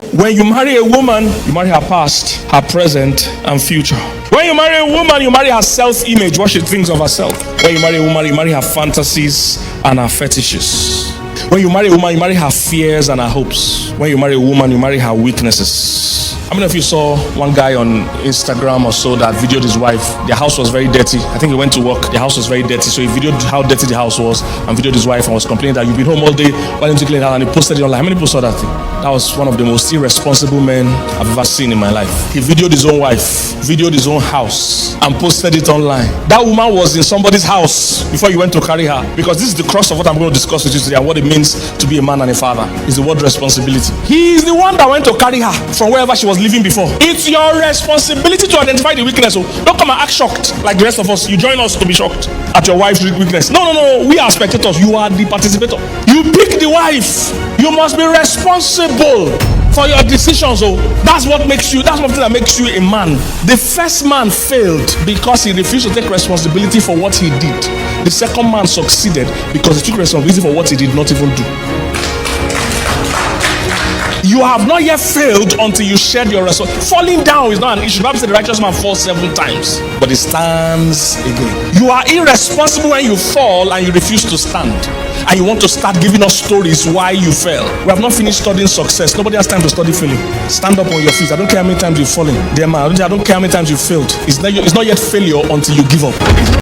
When you marry a woman, you marry her past, her present, and future. When you marry a woman, you marry her self-image, what she thinks of herself. When you marry a woman, you marry her fantasies and her fetishes. When you marry a woman, you marry her fears and her hopes. When you marry a woman, you marry her weaknesses. How many of you saw one guy on Instagram or so that videoed his wife? Their house was very dirty. I think he went to work. Their house was very dirty. So he videoed how dirty the house was and videoed his wife and was complaining that you've been home all day. Why didn't you clean it out? And he posted it online. How many people saw that thing? That was one of the most irresponsible men I've ever seen in my life. He videoed his own wife, videoed his own house, and posted it online. That woman was in somebody's house before you went to carry her. Because this is the crux of what I'm going to discuss with you today and what it means to be a man and a father. Is the word responsibility. He is the one that went to carry her from wherever she was living before. It's your responsibility to identify the weakness. So don't come and act shocked like the rest of us. You join us to be shocked at your wife's weakness. No. We are spectators. You are the participator. You pick the wife. You must be responsible for your decisions. Oh, that's what makes you. That's one thing that makes you a man. The first man failed because he refused to take responsibility for what he did. The second man succeeded because he took responsibility for what he did not even do. You have not yet failed until you shed your responsibility. Falling down is not an issue. The Bible said the righteous man falls 7 times, but he stands again. You are irresponsible when you fall and you refuse to stand. And you want to start giving us stories why you fell. We have not finished studying success. Nobody has time to study failing. Stand up on your feet. I don't care how many times you've fallen. Dear man, I don't care how many times you've failed. It's not yet failure until you give up.